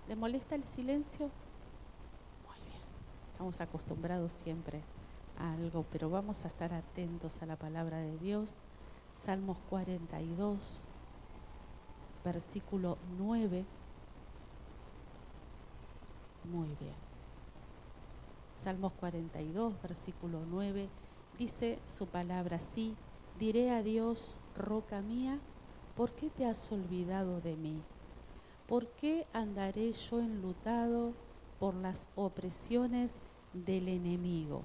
¿Le molesta el silencio? Muy bien. Estamos acostumbrados siempre a algo, pero vamos a estar atentos a la palabra de Dios. Salmos 42, versículo 9. Muy bien. Salmos 42, versículo 9. Dice su palabra así: diré a Dios, roca mía, ¿por qué te has olvidado de mí? ¿Por qué andaré yo enlutado por las opresiones del enemigo?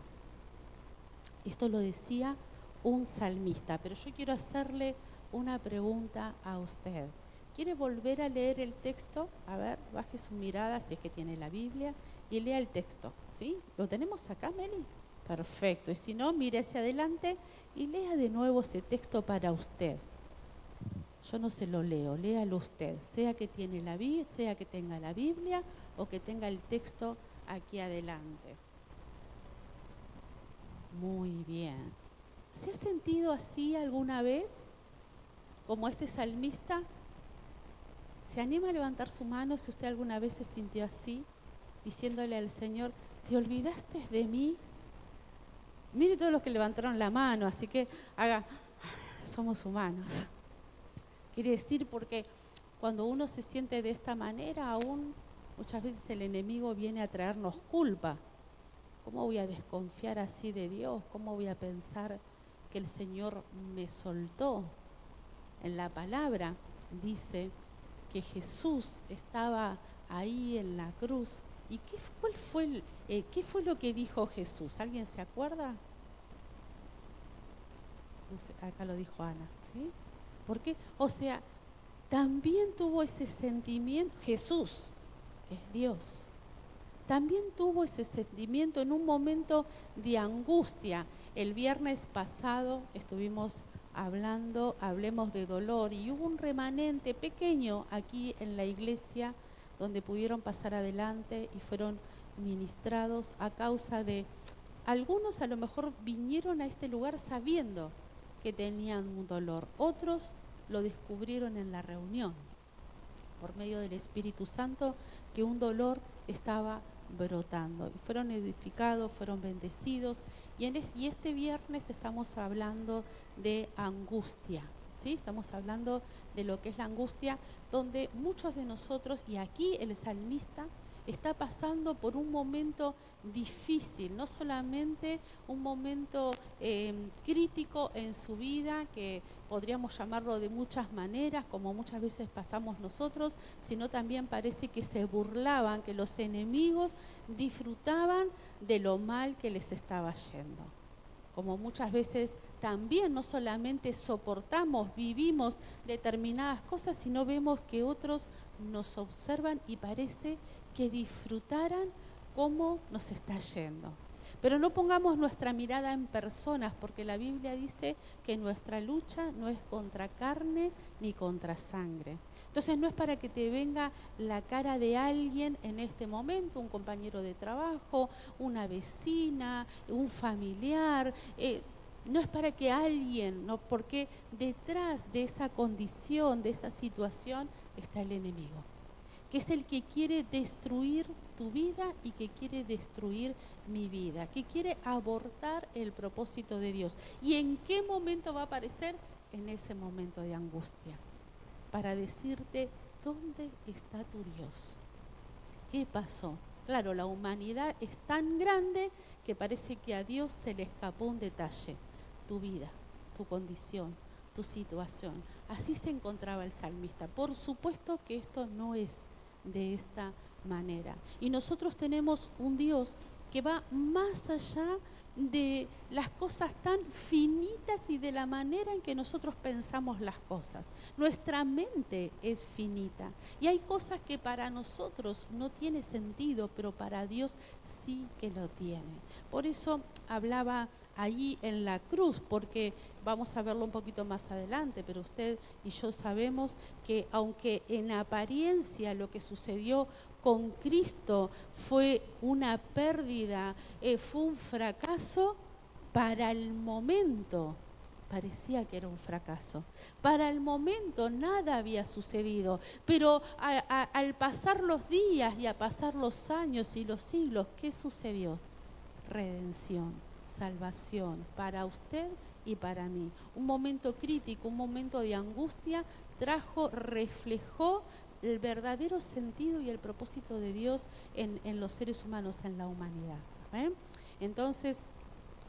Esto lo decía un salmista, pero yo quiero hacerle una pregunta a usted. ¿Quiere volver a leer el texto? A ver, baje su mirada si es que tiene la Biblia y lea el texto, ¿sí? ¿Lo tenemos acá, Meli? Perfecto. Y si no, mire hacia adelante y lea de nuevo ese texto para usted. Yo no se lo leo, léalo usted, sea que sea que tenga la Biblia o que tenga el texto aquí adelante. Muy bien. ¿Se ha sentido así alguna vez? Como este salmista. ¿Se anima a levantar su mano si usted alguna vez se sintió así? Diciéndole al Señor, ¿te olvidaste de mí? Mire todos los que levantaron la mano, así que somos humanos. Quiere decir porque cuando uno se siente de esta manera, aún muchas veces el enemigo viene a traernos culpa. ¿Cómo voy a desconfiar así de Dios? ¿Cómo voy a pensar que el Señor me soltó? En la palabra dice que Jesús estaba ahí en la cruz. ¿Y qué fue lo que dijo Jesús? ¿Alguien se acuerda? No sé, acá lo dijo Ana, ¿sí? ¿Por qué? O sea, también tuvo ese sentimiento, Jesús, que es Dios, también tuvo ese sentimiento en un momento de angustia. El viernes pasado estuvimos hablemos de dolor, y hubo un remanente pequeño aquí en la iglesia donde pudieron pasar adelante y fueron ministrados a causa de, algunos a lo mejor vinieron a este lugar sabiendo que tenían un dolor, otros lo descubrieron en la reunión por medio del Espíritu Santo, que un dolor estaba brotando. Y fueron edificados, fueron bendecidos. Y este viernes estamos hablando de angustia, ¿sí? Estamos hablando de lo que es la angustia, donde muchos de nosotros, y aquí el salmista, está pasando por un momento difícil, no solamente un momento crítico en su vida, que podríamos llamarlo de muchas maneras, como muchas veces pasamos nosotros, sino también parece que se burlaban, que los enemigos disfrutaban de lo mal que les estaba yendo. Como muchas veces también no solamente soportamos, vivimos determinadas cosas, sino vemos que otros nos observan y parece que disfrutaran cómo nos está yendo. Pero no pongamos nuestra mirada en personas, porque la Biblia dice que nuestra lucha no es contra carne ni contra sangre. Entonces no es para que te venga la cara de alguien en este momento, un compañero de trabajo, una vecina, un familiar. No es para que alguien, no, porque detrás de esa condición, de esa situación, está el enemigo, que es el que quiere destruir tu vida y que quiere destruir mi vida, que quiere abortar el propósito de Dios. ¿Y en qué momento va a aparecer? En ese momento de angustia, para decirte, ¿dónde está tu Dios? ¿Qué pasó? Claro, la humanidad es tan grande que parece que a Dios se le escapó un detalle: tu vida, tu condición, tu situación. Así se encontraba el salmista. Por supuesto que esto no es de esta manera. Y nosotros tenemos un Dios que va más allá de las cosas tan finitas y de la manera en que nosotros pensamos las cosas. Nuestra mente es finita y hay cosas que para nosotros no tiene sentido, pero para Dios sí que lo tiene. Por eso hablaba allí en la cruz, porque vamos a verlo un poquito más adelante, pero usted y yo sabemos que aunque en apariencia lo que sucedió con Cristo fue una pérdida, fue un fracaso, para el momento parecía que era un fracaso. Para el momento nada había sucedido, pero al pasar los días y a pasar los años y los siglos, ¿qué sucedió? Redención, salvación para usted y para mí. Un momento crítico, un momento de angustia reflejó el verdadero sentido y el propósito de Dios en los seres humanos, en la humanidad. Entonces,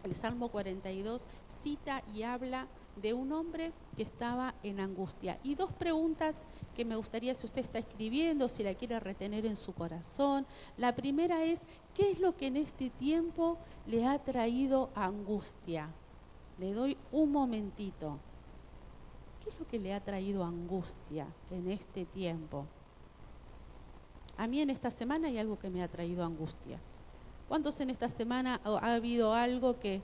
el Salmo 42 cita y habla de un hombre que estaba en angustia. Y dos preguntas que me gustaría, si usted está escribiendo, si la quiere retener en su corazón. La primera es, ¿qué es lo que en este tiempo le ha traído angustia? Le doy un momentito. ¿Qué es lo que le ha traído angustia en este tiempo? A mí en esta semana hay algo que me ha traído angustia. ¿Cuántos en esta semana ha habido algo que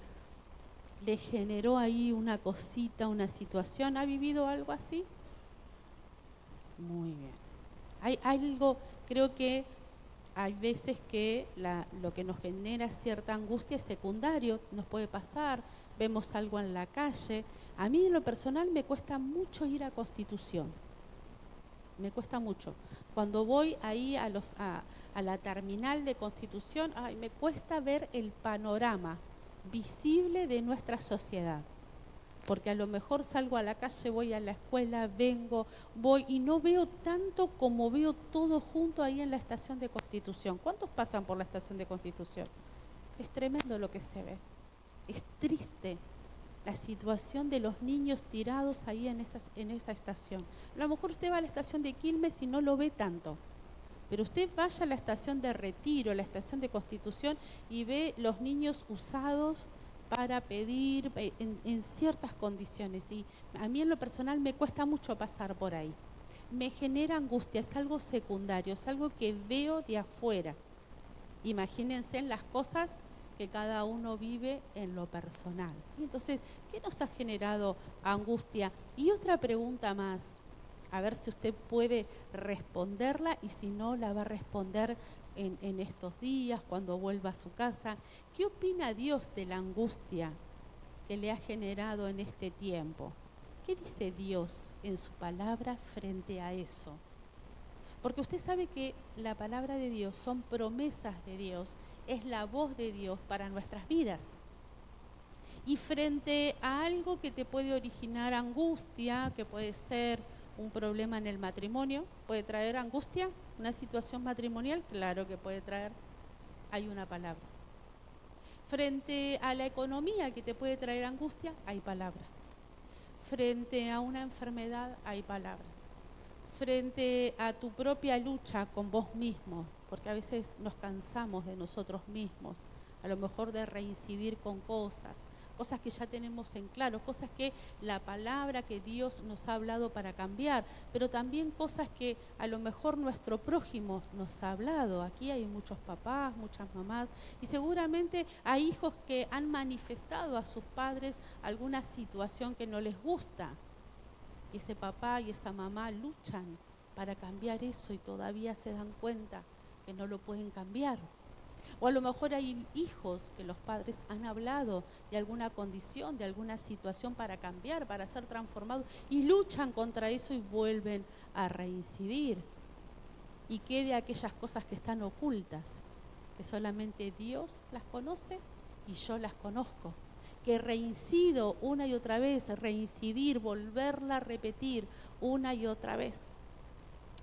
le generó ahí una cosita, una situación? ¿Ha vivido algo así? Muy bien. Hay algo, creo que hay veces que lo que nos genera cierta angustia es secundario, nos puede pasar, vemos algo en la calle. A mí en lo personal me cuesta mucho ir a Constitución. Me cuesta mucho. Cuando voy ahí a la terminal de Constitución, me cuesta ver el panorama visible de nuestra sociedad. Porque a lo mejor salgo a la calle, voy a la escuela, voy y no veo tanto como veo todo junto ahí en la estación de Constitución. ¿Cuántos pasan por la estación de Constitución? Es tremendo lo que se ve. Es triste la situación de los niños tirados ahí en esa estación. A lo mejor usted va a la estación de Quilmes y no lo ve tanto, pero usted vaya a la estación de Retiro, la estación de Constitución, y ve los niños usados para pedir en ciertas condiciones. Y a mí en lo personal me cuesta mucho pasar por ahí. Me genera angustia, es algo secundario, es algo que veo de afuera. Imagínense en las cosas que cada uno vive en lo personal, ¿sí? Entonces, ¿qué nos ha generado angustia? Y otra pregunta más, a ver si usted puede responderla, y si no, la va a responder en estos días, cuando vuelva a su casa. ¿Qué opina Dios de la angustia que le ha generado en este tiempo? ¿Qué dice Dios en su palabra frente a eso? Porque usted sabe que la palabra de Dios son promesas de Dios, es la voz de Dios para nuestras vidas. Y frente a algo que te puede originar angustia, que puede ser un problema en el matrimonio, ¿puede traer angustia? ¿Una situación matrimonial? Claro que puede traer. Hay una palabra. Frente a la economía que te puede traer angustia, hay palabra. Frente a una enfermedad, hay palabras. Frente a tu propia lucha con vos mismo, porque a veces nos cansamos de nosotros mismos, a lo mejor de reincidir con cosas que ya tenemos en claro, cosas que la palabra que Dios nos ha hablado para cambiar, pero también cosas que a lo mejor nuestro prójimo nos ha hablado. Aquí hay muchos papás, muchas mamás, y seguramente hay hijos que han manifestado a sus padres alguna situación que no les gusta. Y ese papá y esa mamá luchan para cambiar eso y todavía se dan cuenta que no lo pueden cambiar. O a lo mejor hay hijos que los padres han hablado de alguna condición, de alguna situación para cambiar, para ser transformados, y luchan contra eso y vuelven a reincidir. ¿Y qué de aquellas cosas que están ocultas? Que solamente Dios las conoce y yo las conozco. Que reincido una y otra vez, reincidir, volverla a repetir una y otra vez.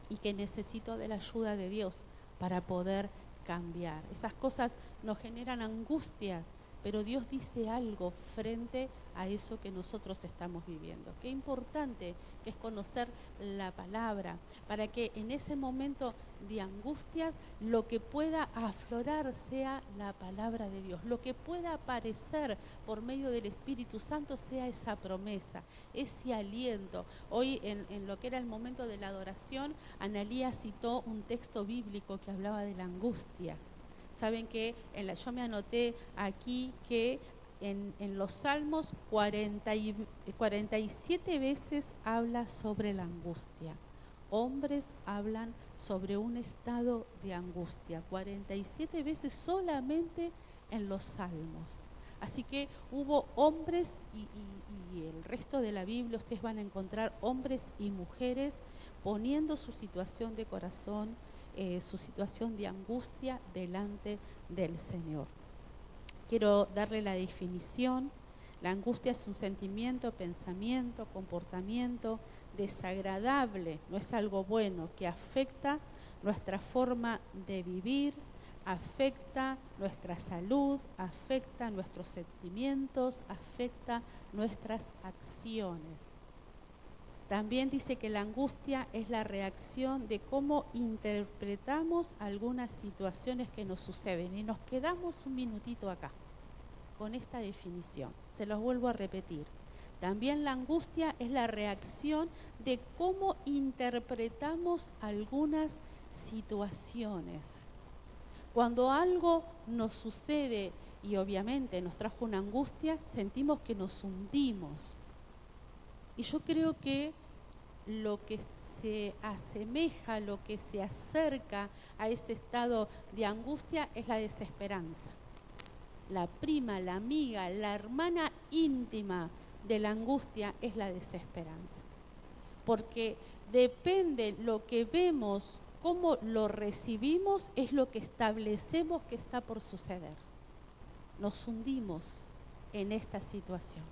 Y que necesito de la ayuda de Dios para poder cambiar. Esas cosas nos generan angustia, pero Dios dice algo frente a eso que nosotros estamos viviendo. Qué importante que es conocer la palabra, para que en ese momento de angustias lo que pueda aflorar sea la palabra de Dios, lo que pueda aparecer por medio del Espíritu Santo sea esa promesa, ese aliento. Hoy en lo que era el momento de la adoración, Analía citó un texto bíblico que hablaba de la angustia. Saben que yo me anoté aquí que en los Salmos 47 veces habla sobre la angustia. Hombres hablan sobre un estado de angustia, 47 veces solamente en los Salmos. Así que hubo hombres y el resto de la Biblia ustedes van a encontrar hombres y mujeres poniendo su situación de corazón, su situación de angustia delante del Señor. Quiero darle la definición. La angustia es un sentimiento, pensamiento, comportamiento desagradable, no es algo bueno, que afecta nuestra forma de vivir, afecta nuestra salud, afecta nuestros sentimientos, afecta nuestras acciones. También dice que la angustia es la reacción de cómo interpretamos algunas situaciones que nos suceden. Y nos quedamos un minutito acá con esta definición. Se los vuelvo a repetir. También la angustia es la reacción de cómo interpretamos algunas situaciones. Cuando algo nos sucede y obviamente nos trajo una angustia, sentimos que nos hundimos. Y yo creo que lo que se asemeja, lo que se acerca a ese estado de angustia es la desesperanza. La prima, la amiga, la hermana íntima de la angustia es la desesperanza. Porque depende lo que vemos, cómo lo recibimos, es lo que establecemos que está por suceder. Nos hundimos en esta situación,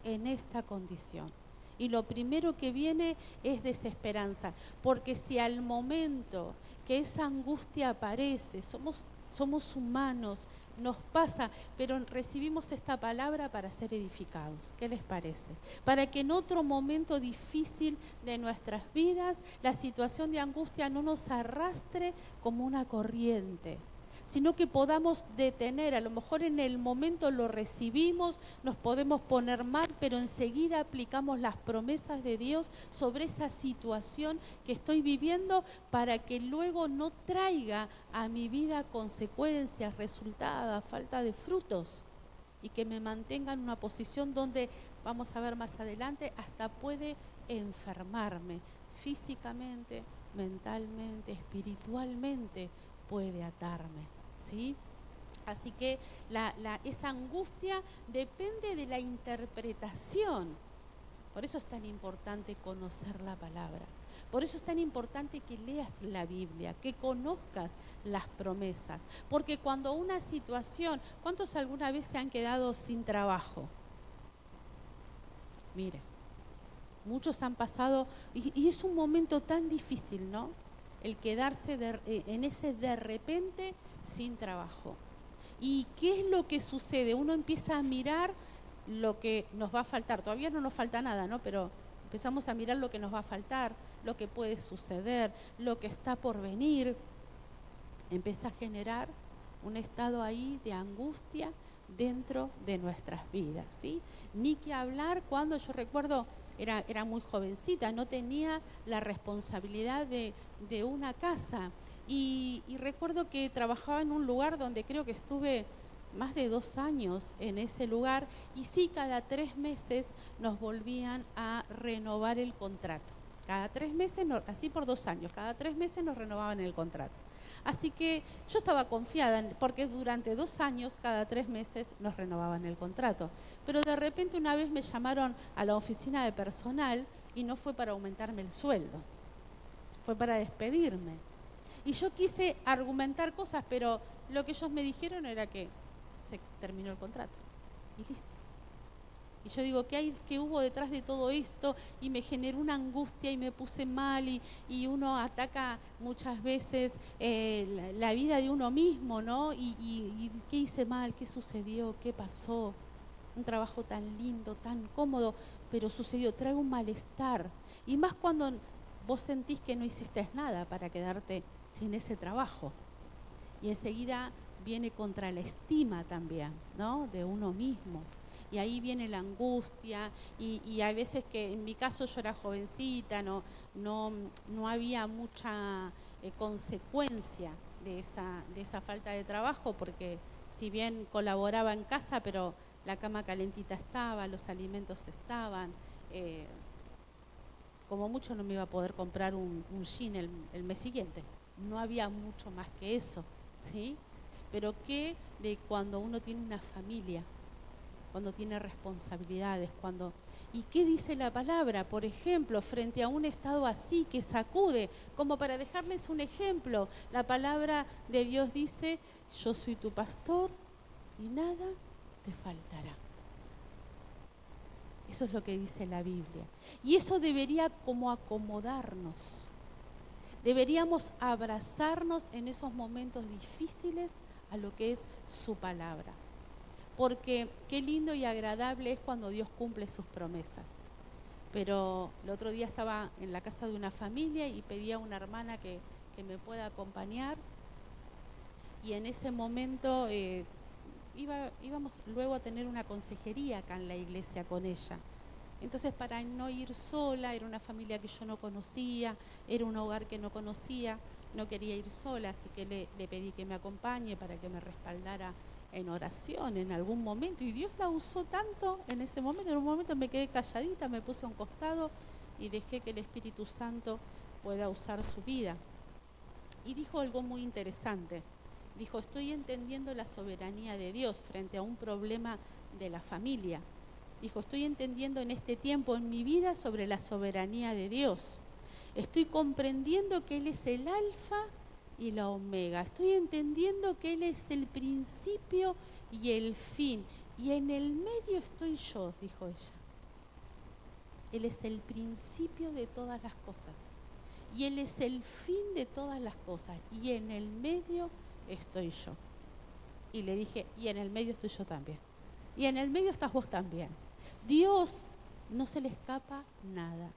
en esta condición. Y lo primero que viene es desesperanza, porque si al momento que esa angustia aparece, somos humanos, nos pasa, pero recibimos esta palabra para ser edificados. ¿Qué les parece? Para que en otro momento difícil de nuestras vidas, la situación de angustia no nos arrastre como una corriente, sino que podamos detener. A lo mejor en el momento lo recibimos, nos podemos poner mal, pero enseguida aplicamos las promesas de Dios sobre esa situación que estoy viviendo para que luego no traiga a mi vida consecuencias, resultados, falta de frutos, y que me mantenga en una posición donde, vamos a ver más adelante, hasta puede enfermarme físicamente, mentalmente, espiritualmente, puede atarme. ¿Sí? Así que esa angustia depende de la interpretación. Por eso es tan importante conocer la palabra. Por eso es tan importante que leas la Biblia, que conozcas las promesas. Porque cuando una situación, ¿cuántos alguna vez se han quedado sin trabajo? Mire, muchos han pasado, y es un momento tan difícil, ¿no? El quedarse en ese de repente sin trabajo. ¿Y qué es lo que sucede? Uno empieza a mirar lo que nos va a faltar. Todavía no nos falta nada, ¿no? Pero empezamos a mirar lo que nos va a faltar, lo que puede suceder, lo que está por venir. Empieza a generar un estado ahí de angustia dentro de nuestras vidas, ¿sí? Ni que hablar cuando yo recuerdo, era muy jovencita, no tenía la responsabilidad de una casa. Y recuerdo que trabajaba en un lugar donde creo que estuve más de 2 años en ese lugar, y sí, cada 3 meses nos volvían a renovar el contrato. Cada 3 meses, así por 2 años, cada 3 meses nos renovaban el contrato. Así que yo estaba confiada, porque durante 2 años, cada 3 meses nos renovaban el contrato. Pero de repente una vez me llamaron a la oficina de personal y no fue para aumentarme el sueldo, fue para despedirme. Y yo quise argumentar cosas, pero lo que ellos me dijeron era que se terminó el contrato y listo. Y yo digo, ¿qué hubo detrás de todo esto? Y me generó una angustia y me puse mal, y uno ataca muchas veces la vida de uno mismo, ¿no? Y ¿qué hice mal? ¿Qué sucedió? ¿Qué pasó? Un trabajo tan lindo, tan cómodo, pero sucedió, trae un malestar. Y más cuando vos sentís que no hiciste nada para quedarte sin ese trabajo. Y enseguida viene contra la estima también, ¿no? De uno mismo. Y ahí viene la angustia, y hay veces que, en mi caso, yo era jovencita, no había mucha consecuencia de esa falta de trabajo, porque si bien colaboraba en casa, pero la cama calentita estaba, los alimentos estaban, como mucho no me iba a poder comprar un jean el mes siguiente. No había mucho más que eso, ¿sí? Pero ¿qué de cuando uno tiene una familia? cuando tiene responsabilidades, cuando... ¿Y qué dice la palabra? Por ejemplo, frente a un estado así que sacude, como para dejarles un ejemplo, la palabra de Dios dice, yo soy tu pastor y nada te faltará. Eso es lo que dice la Biblia. Y eso debería como acomodarnos. Deberíamos abrazarnos en esos momentos difíciles a lo que es su palabra. Porque qué lindo y agradable es cuando Dios cumple sus promesas. Pero el otro día estaba en la casa de una familia y pedí a una hermana que me pueda acompañar. Y en ese momento íbamos luego a tener una consejería acá en la iglesia con ella. Entonces, para no ir sola, era una familia que yo no conocía, era un hogar que no conocía, no quería ir sola, así que le pedí que me acompañe para que me respaldara en oración en algún momento. Y Dios la usó tanto en ese momento. En un momento me quedé calladita, me puse a un costado y dejé que el Espíritu Santo pueda usar su vida. Y dijo algo muy interesante. Dijo, estoy entendiendo la soberanía de Dios frente a un problema de la familia. Dijo, estoy entendiendo en este tiempo en mi vida sobre la soberanía de Dios. Estoy comprendiendo que Él es el alfa y la omega. Estoy entendiendo que Él es el principio y el fin. Y en el medio estoy yo, dijo ella. Él es el principio de todas las cosas. Y Él es el fin de todas las cosas. Y en el medio estoy yo. Y le dije, y en el medio estoy yo también. Y en el medio estás vos también. Dios no se le escapa nada.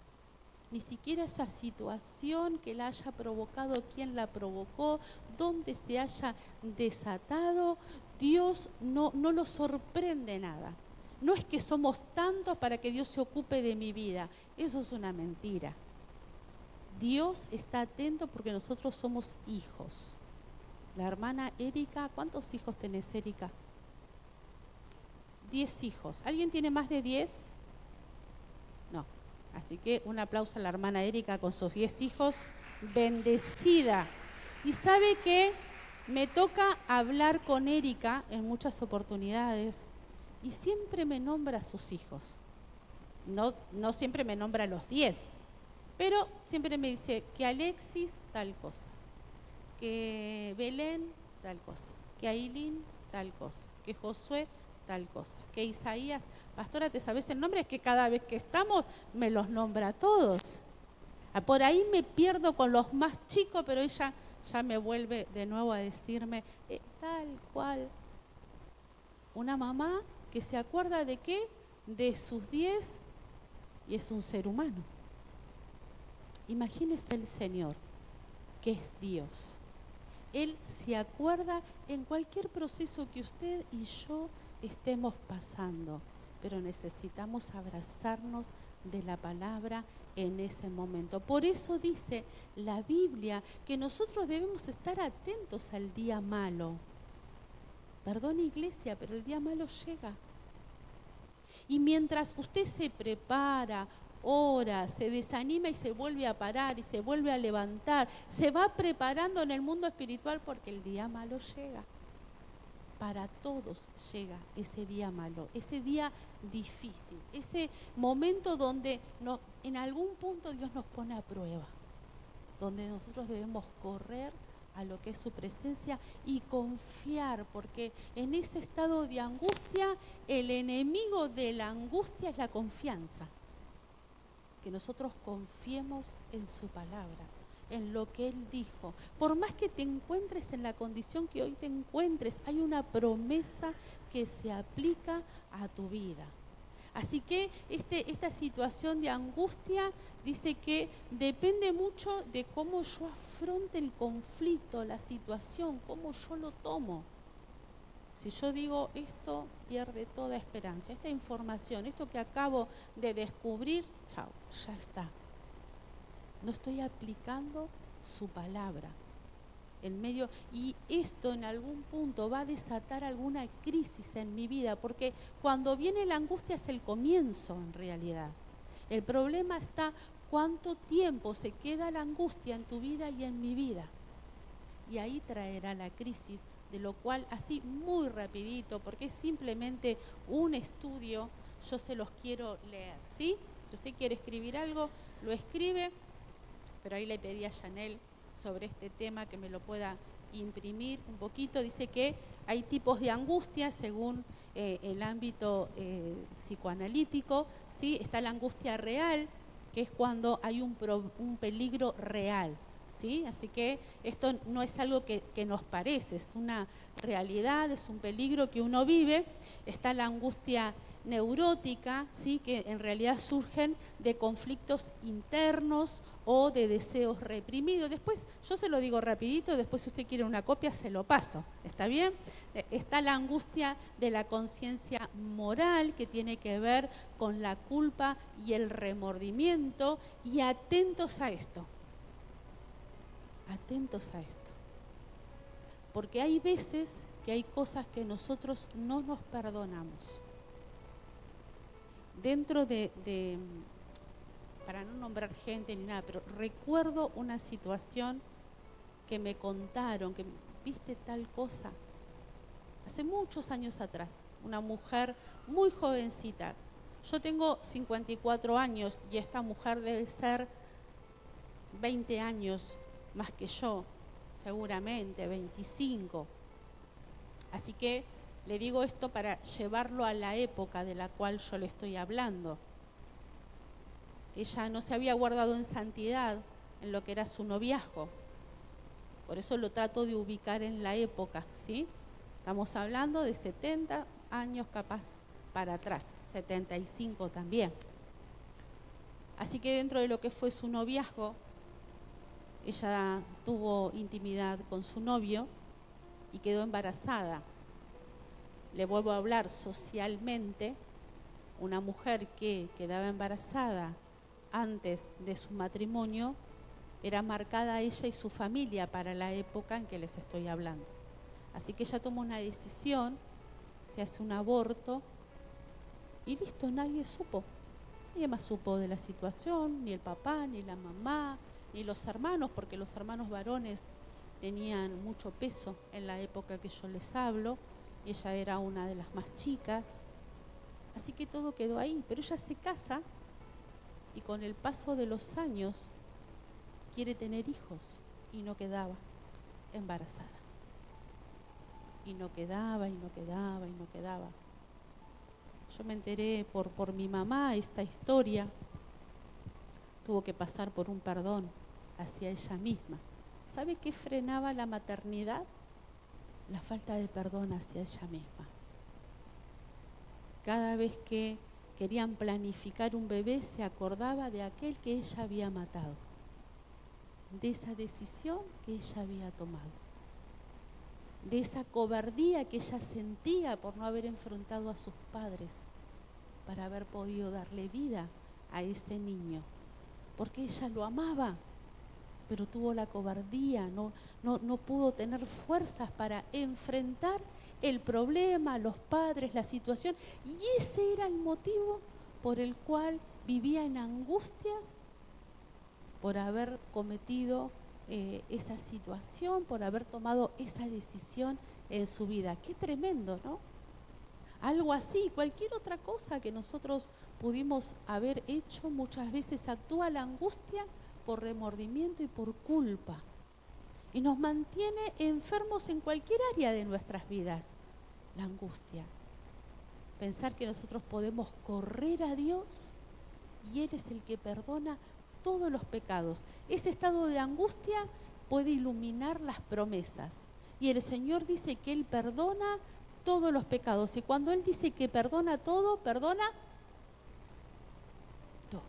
Ni siquiera esa situación que la haya provocado, quién la provocó, dónde se haya desatado, Dios no lo sorprende nada. No es que somos tantos para que Dios se ocupe de mi vida. Eso es una mentira. Dios está atento porque nosotros somos hijos. La hermana Erika, ¿cuántos hijos tenés, Erika? 10 hijos. ¿Alguien tiene más de 10? No. Así que un aplauso a la hermana Erika con sus 10 hijos. Bendecida. Y sabe que me toca hablar con Erika en muchas oportunidades y siempre me nombra a sus hijos. No siempre me nombra a los 10, pero siempre me dice que Alexis tal cosa, que Belén tal cosa, que Ailín tal cosa, que Josué tal cosa, que Isaías, pastora, ¿te sabes el nombre? Es que cada vez que estamos me los nombra a todos. Por ahí me pierdo con los más chicos, pero ella ya me vuelve de nuevo a decirme, tal cual. Una mamá que se acuerda de qué, de sus 10 y es un ser humano. Imagínese el Señor, que es Dios. Él se acuerda en cualquier proceso que usted y yo estemos pasando, pero necesitamos abrazarnos de la palabra en ese momento. Por eso dice la Biblia que nosotros debemos estar atentos al día malo. Perdón, iglesia, pero el día malo llega. Y mientras usted se prepara, ora, se desanima y se vuelve a parar y se vuelve a levantar, se va preparando en el mundo espiritual porque el día malo llega. Para todos llega ese día malo, ese día difícil, ese momento donde en algún punto Dios nos pone a prueba, donde nosotros debemos correr a lo que es su presencia y confiar, porque en ese estado de angustia, el enemigo de la angustia es la confianza. Que nosotros confiemos en su palabra, en lo que Él dijo. Por más que te encuentres en la condición que hoy te encuentres, hay una promesa que se aplica a tu vida. Así que esta situación de angustia dice que depende mucho de cómo yo afronte el conflicto, la situación, cómo yo lo tomo. Si yo digo esto, pierde toda esperanza. Esta información, esto que acabo de descubrir, chao, ya está. No estoy aplicando su palabra en medio, y esto en algún punto va a desatar alguna crisis en mi vida, porque cuando viene la angustia es el comienzo en realidad. El problema está cuánto tiempo se queda la angustia en tu vida y en mi vida. Y ahí traerá la crisis de lo cual, así muy rapidito, porque es simplemente un estudio, yo se los quiero leer, ¿sí? Si usted quiere escribir algo, lo escribe, pero ahí le pedí a Janel sobre este tema que me lo pueda imprimir un poquito. Dice que hay tipos de angustia según el ámbito psicoanalítico, ¿sí? Está la angustia real, que es cuando hay un peligro real, ¿sí? Así que esto no es algo que nos parece, es una realidad, es un peligro que uno vive. Está la angustia neurótica, ¿sí? Que en realidad surgen de conflictos internos o de deseos reprimidos. Después, yo se lo digo rapidito, después si usted quiere una copia se lo paso, ¿está bien? Está la angustia de la conciencia moral, que tiene que ver con la culpa y el remordimiento, y atentos a esto, porque hay veces que hay cosas que nosotros no nos perdonamos. Dentro para no nombrar gente ni nada, pero recuerdo una situación que me contaron, que viste tal cosa, hace muchos años atrás, una mujer muy jovencita. Yo tengo 54 años y esta mujer debe ser 20 años más que yo, seguramente, 25. Así que le digo esto para llevarlo a la época de la cual yo le estoy hablando. Ella no se había guardado en santidad en lo que era su noviazgo. Por eso lo trato de ubicar en la época, ¿sí? Estamos hablando de 70 años capaz para atrás, 75 también. Así que dentro de lo que fue su noviazgo, ella tuvo intimidad con su novio y quedó embarazada. Le vuelvo a hablar socialmente, una mujer que quedaba embarazada antes de su matrimonio, era marcada ella y su familia para la época en que les estoy hablando. Así que ella toma una decisión, se hace un aborto y listo, nadie supo. Nadie más supo de la situación, ni el papá, ni la mamá, ni los hermanos, porque los hermanos varones tenían mucho peso en la época que yo les hablo. Ella era una de las más chicas. Así que todo quedó ahí. Pero ella se casa y con el paso de los años quiere tener hijos y no quedaba embarazada. Y no quedaba. Yo me enteré por mi mamá esta historia. Tuvo que pasar por un perdón hacia ella misma. ¿Sabe qué frenaba la maternidad? La falta de perdón hacia ella misma. Cada vez que querían planificar un bebé, se acordaba de aquel que ella había matado, de esa decisión que ella había tomado, de esa cobardía que ella sentía por no haber enfrentado a sus padres para haber podido darle vida a ese niño, porque ella lo amaba, pero tuvo la cobardía, no pudo tener fuerzas para enfrentar el problema, los padres, la situación, y ese era el motivo por el cual vivía en angustias por haber cometido esa situación, por haber tomado esa decisión en su vida. Qué tremendo, ¿no? Algo así, cualquier otra cosa que nosotros pudimos haber hecho, muchas veces actúa la angustia por remordimiento y por culpa. Y nos mantiene enfermos en cualquier área de nuestras vidas, la angustia. Pensar que nosotros podemos correr a Dios y Él es el que perdona todos los pecados. Ese estado de angustia puede iluminar las promesas. Y el Señor dice que Él perdona todos los pecados. Y cuando Él dice que perdona todo, perdona todo.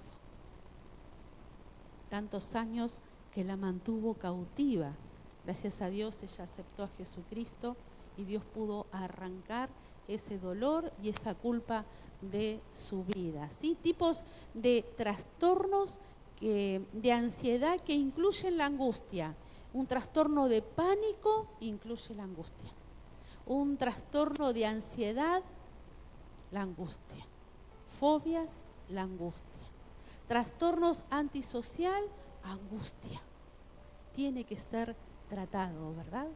Tantos años que la mantuvo cautiva. Gracias a Dios ella aceptó a Jesucristo y Dios pudo arrancar ese dolor y esa culpa de su vida. ¿Sí? Tipos de trastornos de ansiedad que incluyen la angustia. Un trastorno de pánico incluye la angustia. Un trastorno de ansiedad, la angustia. Fobias, la angustia. Trastornos antisocial, angustia. Tiene que ser tratado, ¿verdad?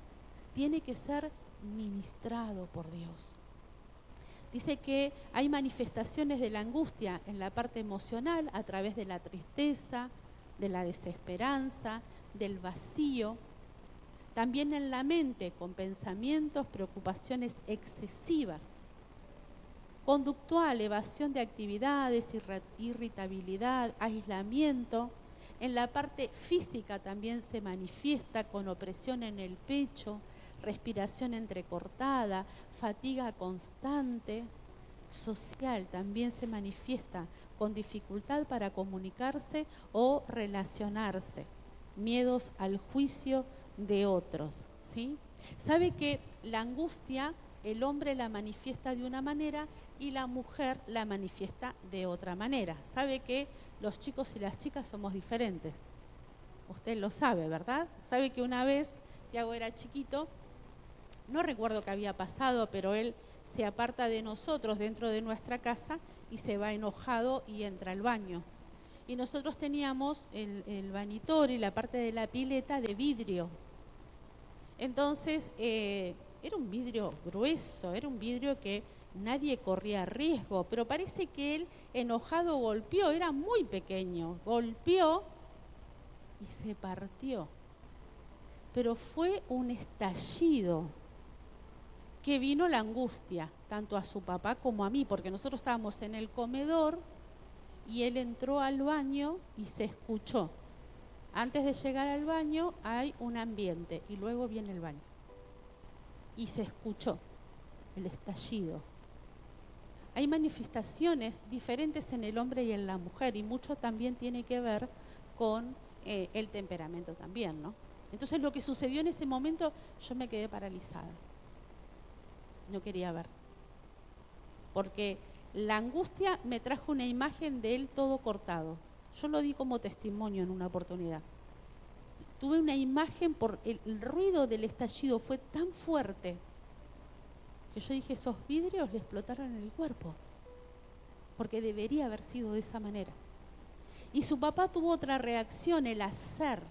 Tiene que ser ministrado por Dios. Dice que hay manifestaciones de la angustia en la parte emocional a través de la tristeza, de la desesperanza, del vacío. También en la mente, con pensamientos, preocupaciones excesivas. Conductual, evasión de actividades, irritabilidad, aislamiento. En la parte física también se manifiesta con opresión en el pecho, respiración entrecortada, fatiga constante. Social también se manifiesta con dificultad para comunicarse o relacionarse, miedos al juicio de otros, ¿sí? Sabe que la angustia el hombre la manifiesta de una manera y la mujer la manifiesta de otra manera. Sabe que los chicos y las chicas somos diferentes. Usted lo sabe, ¿verdad? Sabe que una vez Tiago era chiquito, no recuerdo qué había pasado, pero él se aparta de nosotros dentro de nuestra casa y se va enojado y entra al baño. Y nosotros teníamos el bañitorio y la parte de la pileta de vidrio. Entonces, era un vidrio grueso, era un vidrio que nadie corría riesgo, pero parece que él enojado golpeó, era muy pequeño, golpeó y se partió. Pero fue un estallido que vino la angustia, tanto a su papá como a mí, porque nosotros estábamos en el comedor y él entró al baño y se escuchó. Antes de llegar al baño hay un ambiente y luego viene el baño. Y se escuchó el estallido. Hay manifestaciones diferentes en el hombre y en la mujer y mucho también tiene que ver con el temperamento también, ¿no? Entonces lo que sucedió en ese momento, yo me quedé paralizada. No quería ver. Porque la angustia me trajo una imagen de él todo cortado. Yo lo di como testimonio en una oportunidad. Tuve una imagen por el ruido del estallido, fue tan fuerte que yo dije, esos vidrios le explotaron en el cuerpo, porque debería haber sido de esa manera. Y su papá tuvo otra reacción, el hacer,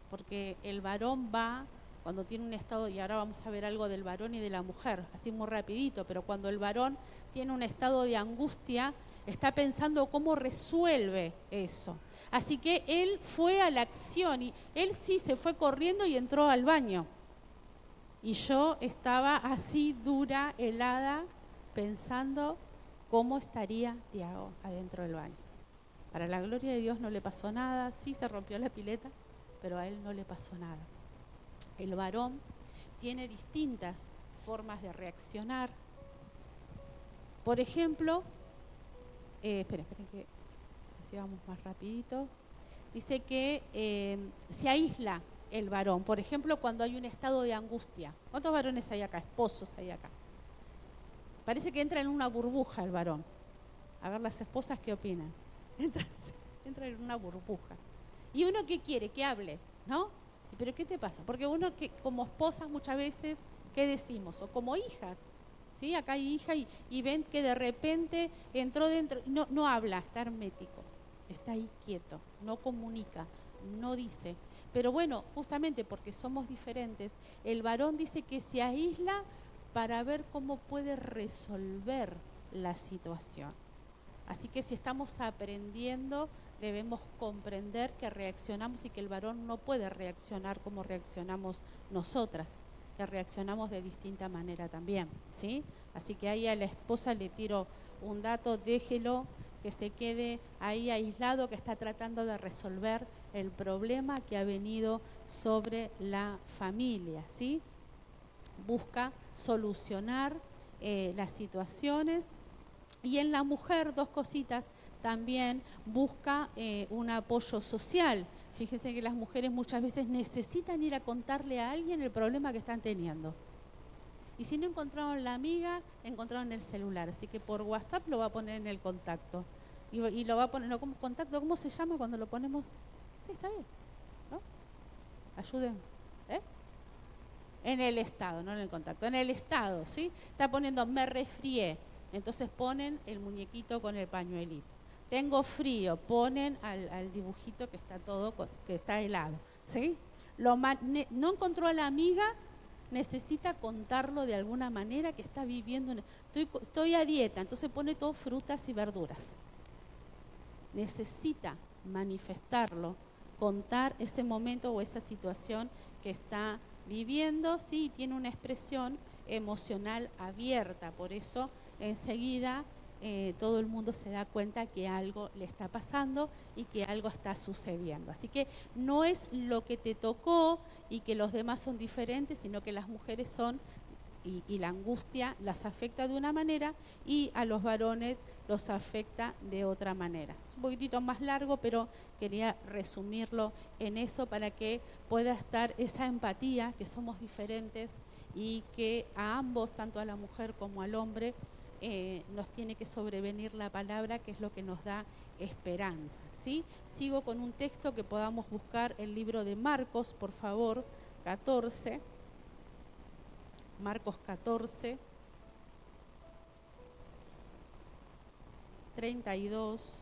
porque el varón va, cuando tiene un estado, y ahora vamos a ver algo del varón y de la mujer, así muy rapidito, pero cuando el varón tiene un estado de angustia, está pensando cómo resuelve eso. Así que él fue a la acción y él sí se fue corriendo y entró al baño. Y yo estaba así dura, helada, pensando cómo estaría Tiago adentro del baño. Para la gloria de Dios no le pasó nada, sí se rompió la pileta, pero a él no le pasó nada. El varón tiene distintas formas de reaccionar. Por ejemplo, esperen que así vamos más rapidito. Dice que se aísla el varón, por ejemplo, cuando hay un estado de angustia. ¿Cuántos varones hay acá? Esposos hay acá. Parece que entra en una burbuja el varón. A ver las esposas qué opinan. Entra en una burbuja. ¿Y uno qué quiere? Que hable, ¿no? ¿Pero qué te pasa? Porque uno que como esposas muchas veces, ¿qué decimos? O como hijas, ¿sí? Acá hay hija y ven que de repente entró dentro, no habla, está hermético, está ahí quieto, no comunica, no dice. Pero bueno, justamente porque somos diferentes, el varón dice que se aísla para ver cómo puede resolver la situación. Así que si estamos aprendiendo, debemos comprender que reaccionamos y que el varón no puede reaccionar como reaccionamos nosotras, que reaccionamos de distinta manera también, ¿sí? Así que ahí a la esposa le tiro un dato, déjelo que se quede ahí aislado, que está tratando de resolver el problema que ha venido sobre la familia, ¿sí? Busca solucionar las situaciones. Y en la mujer, dos cositas, también busca un apoyo social. Fíjense que las mujeres muchas veces necesitan ir a contarle a alguien el problema que están teniendo. Y si no encontraron la amiga, encontraron el celular. Así que por WhatsApp lo va a poner en el contacto. Y lo va a poner, no, como contacto, ¿cómo se llama cuando lo ponemos? Sí, está bien, ¿no? Ayuden, ¿eh? En el estado, no en el contacto, en el estado, ¿sí? Está poniendo, me resfrié. Entonces ponen el muñequito con el pañuelito. Tengo frío, ponen al dibujito que está todo, que está helado, ¿sí? No encontró a la amiga, necesita contarlo de alguna manera que está viviendo. Estoy a dieta, entonces pone todo frutas y verduras. Necesita manifestarlo, contar ese momento o esa situación que está viviendo, sí, tiene una expresión emocional abierta, por eso enseguida todo el mundo se da cuenta que algo le está pasando y que algo está sucediendo. Así que no es lo que te tocó y que los demás son diferentes, sino que las mujeres son, y la angustia las afecta de una manera y a los varones los afecta de otra manera. Es un poquitito más largo, pero quería resumirlo en eso para que pueda estar esa empatía, que somos diferentes y que a ambos, tanto a la mujer como al hombre, nos tiene que sobrevenir la palabra, que es lo que nos da esperanza, ¿sí? Sigo con un texto que podamos buscar, el libro de Marcos, por favor, 14. Marcos 14, 32.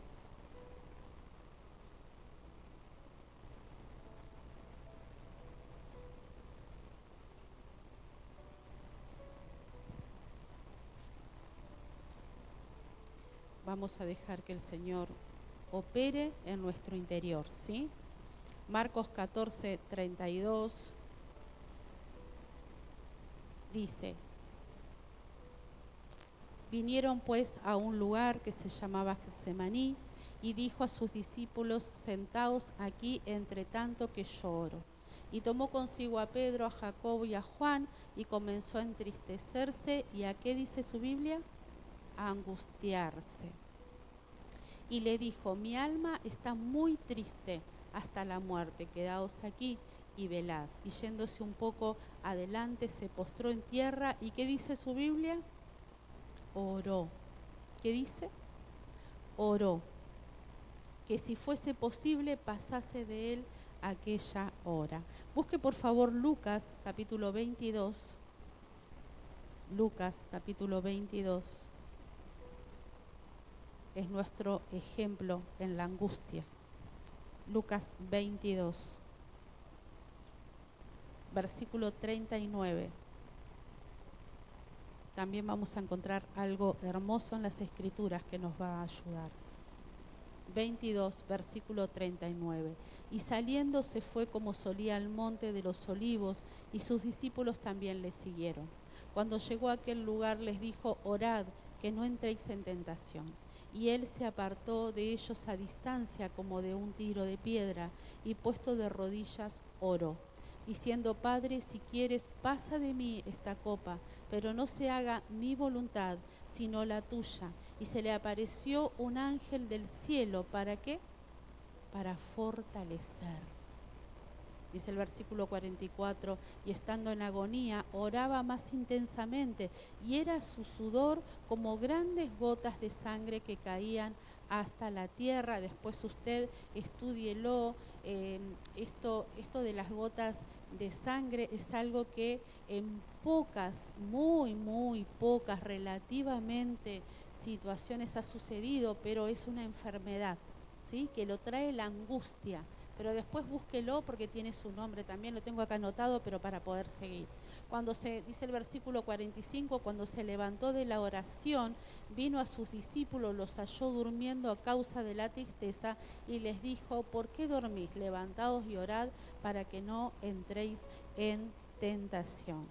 Vamos a dejar que el Señor opere en nuestro interior, ¿sí? Marcos 14, 32 dice: vinieron pues a un lugar que se llamaba Getsemaní, y dijo a sus discípulos: sentaos aquí entre tanto que yo oro. Y tomó consigo a Pedro, a Jacobo y a Juan, y comenzó a entristecerse, ¿y a qué dice su Biblia? A angustiarse. Y le dijo: mi alma está muy triste hasta la muerte, quedaos aquí y velad. Y yéndose un poco adelante, se postró en tierra, ¿y qué dice su Biblia? Oró. ¿Qué dice? Oró, que si fuese posible pasase de él aquella hora. Busque por favor Lucas capítulo 22. Lucas capítulo 22 es nuestro ejemplo en la angustia. Lucas 22, versículo 39. También vamos a encontrar algo hermoso en las Escrituras que nos va a ayudar. 22, versículo 39. Y saliendo se fue como solía al monte de los olivos, y sus discípulos también le siguieron. Cuando llegó a aquel lugar les dijo: orad, que no entréis en tentación. Y él se apartó de ellos a distancia como de un tiro de piedra, y puesto de rodillas oró, diciendo: Padre, si quieres, pasa de mí esta copa, pero no se haga mi voluntad, sino la tuya. Y se le apareció un ángel del cielo, ¿para qué? Para fortalecer. Dice el versículo 44, y estando en agonía, oraba más intensamente, y era su sudor como grandes gotas de sangre que caían hasta la tierra. Después usted estúdielo. Esto de las gotas de sangre es algo que en pocas, muy pocas relativamente situaciones ha sucedido, pero es una enfermedad, ¿sí? Que lo trae la angustia. Pero después búsquelo porque tiene su nombre también, lo tengo acá anotado, pero para poder seguir. Cuando se dice el versículo 45, cuando se levantó de la oración, vino a sus discípulos, los halló durmiendo a causa de la tristeza, y les dijo: ¿por qué dormís? Levantaos y orad para que no entréis en tentación.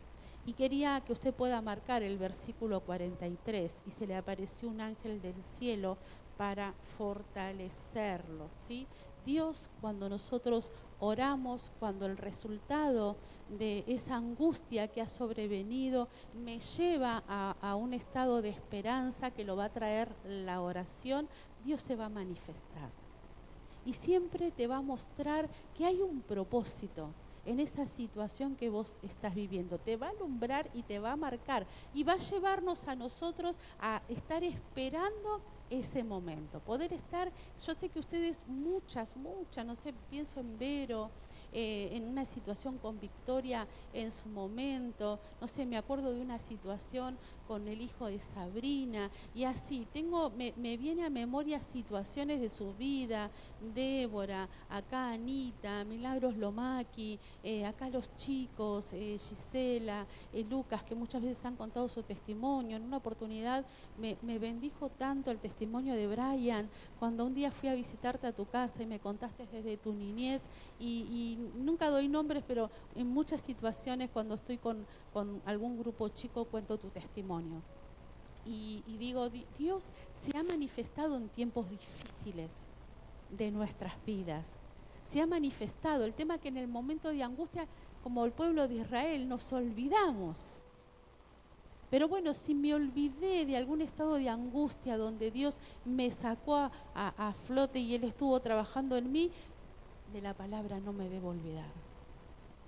Y quería que usted pueda marcar el versículo 43, y se le apareció un ángel del cielo para fortalecerlo, ¿sí? Dios, cuando nosotros oramos, cuando el resultado de esa angustia que ha sobrevenido me lleva a un estado de esperanza que lo va a traer la oración, Dios se va a manifestar. Y siempre te va a mostrar que hay un propósito en esa situación que vos estás viviendo. Te va a alumbrar y te va a marcar y va a llevarnos a nosotros a estar esperando ese momento, poder estar. Yo sé que ustedes muchas, no sé, pienso en Vero, en una situación con Victoria en su momento, no sé, me acuerdo de una situación con el hijo de Sabrina, y así, me viene a memoria situaciones de su vida, Débora, acá Anita, Milagros Lomaki, acá los chicos, Gisela, Lucas, que muchas veces han contado su testimonio. En una oportunidad me bendijo tanto el testimonio de Brian, cuando un día fui a visitarte a tu casa y me contaste desde tu niñez, y nunca doy nombres, pero en muchas situaciones cuando estoy con algún grupo chico cuento tu testimonio. Y digo, Dios se ha manifestado en tiempos difíciles de nuestras vidas. Se ha manifestado. El tema que en el momento de angustia, como el pueblo de Israel, nos olvidamos. Pero bueno, si me olvidé de algún estado de angustia donde Dios me sacó a flote y Él estuvo trabajando en mí, de la palabra no me debo olvidar.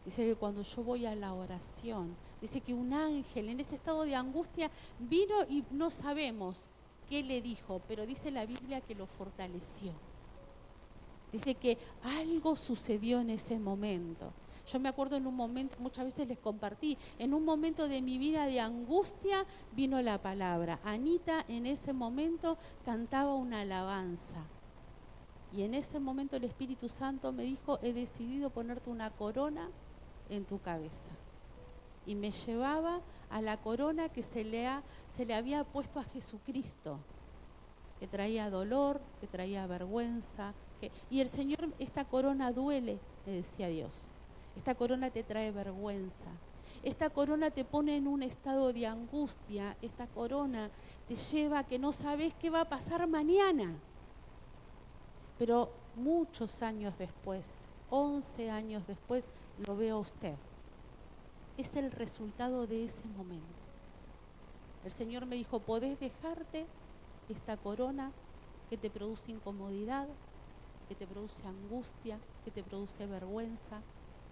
Dice que cuando yo voy a la oración, dice que un ángel en ese estado de angustia vino y no sabemos qué le dijo, pero dice la Biblia que lo fortaleció. Dice que algo sucedió en ese momento. Yo me acuerdo en un momento, muchas veces les compartí, en un momento de mi vida de angustia vino la palabra. Anita en ese momento cantaba una alabanza. Y en ese momento el Espíritu Santo me dijo, he decidido ponerte una corona en tu cabeza. Y me llevaba a la corona que se le había puesto a Jesucristo, que traía dolor, que traía vergüenza. Y el Señor, esta corona duele, le decía Dios. Esta corona te trae vergüenza. Esta corona te pone en un estado de angustia. Esta corona te lleva a que no sabes qué va a pasar mañana. Pero muchos años después, 11 años después, lo veo a usted. Es el resultado de ese momento. El Señor me dijo, podés dejarte esta corona que te produce incomodidad, que te produce angustia, que te produce vergüenza,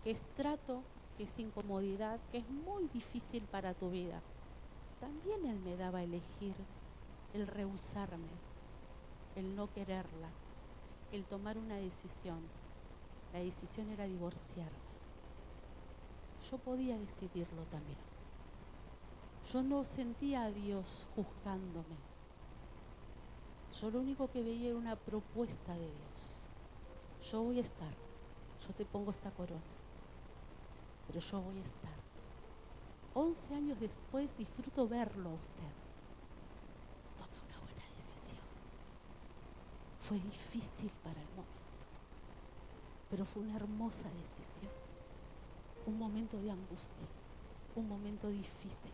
que es trato, que es incomodidad, que es muy difícil para tu vida. También Él me daba a elegir el rehusarme, el no quererla, el tomar una decisión. La decisión era divorciarme. Yo podía decidirlo también. Yo no sentía a Dios juzgándome. Yo lo único que veía era una propuesta de Dios. Yo voy a estar, yo te pongo esta corona, pero yo voy a estar. 11 años después disfruto verlo a usted. Tomé una buena decisión. Fue difícil para el momento, pero fue una hermosa decisión. Un momento de angustia, un momento difícil,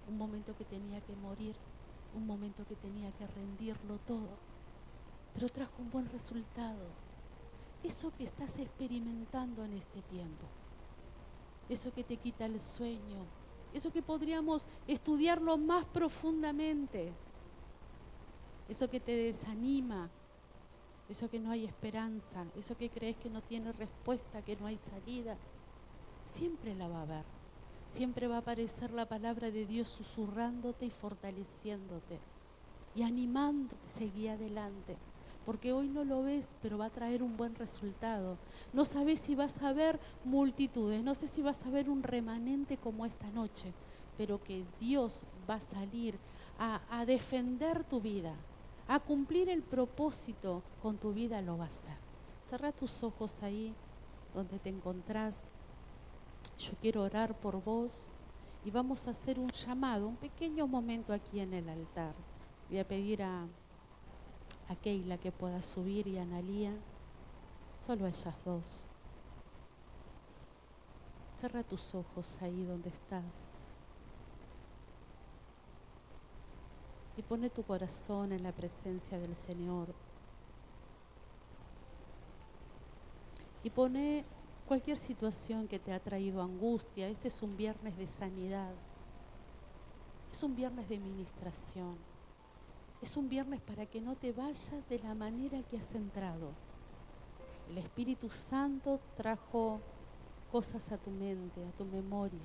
un momento que tenía que morir, un momento que tenía que rendirlo todo, pero trajo un buen resultado. Eso que estás experimentando en este tiempo, eso que te quita el sueño, eso que podríamos estudiarlo más profundamente, eso que te desanima, eso que no hay esperanza, eso que crees que no tiene respuesta, que no hay salida, siempre la va a haber. Siempre va a aparecer la palabra de Dios susurrándote y fortaleciéndote y animándote, seguí adelante. Porque hoy no lo ves, pero va a traer un buen resultado. No sabes si vas a ver multitudes, no sé si vas a ver un remanente como esta noche, pero que Dios va a salir a defender tu vida, a cumplir el propósito con tu vida, lo va a hacer. Cerrá tus ojos ahí donde te encontrás. Yo quiero orar por vos y vamos a hacer un llamado, un pequeño momento aquí en el altar. Voy a pedir a Keila que pueda subir y a Analía, solo a ellas dos. Cierra tus ojos ahí donde estás y pone tu corazón en la presencia del Señor y pone cualquier situación que te ha traído angustia. Este es un viernes de sanidad, es un viernes de ministración, es un viernes para que no te vayas de la manera que has entrado. El Espíritu Santo trajo cosas a tu mente, a tu memoria,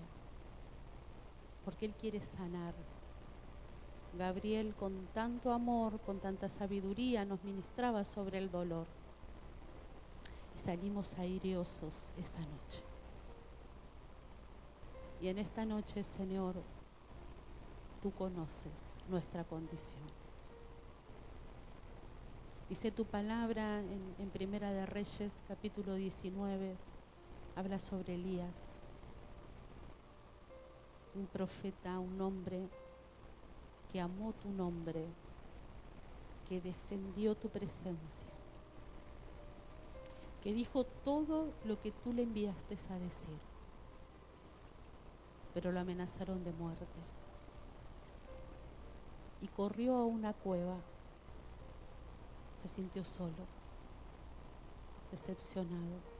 porque Él quiere sanar. Gabriel, con tanto amor, con tanta sabiduría, nos ministraba sobre el dolor. y salimos airiosos esa noche. Y en esta noche, Señor, tú conoces nuestra condición. Dice tu palabra en Primera de Reyes, capítulo 19, habla sobre Elías, un profeta, un hombre que amó tu nombre, que defendió tu presencia, que dijo todo lo que tú le enviaste a decir, pero lo amenazaron de muerte. Y corrió a una cueva, se sintió solo, decepcionado.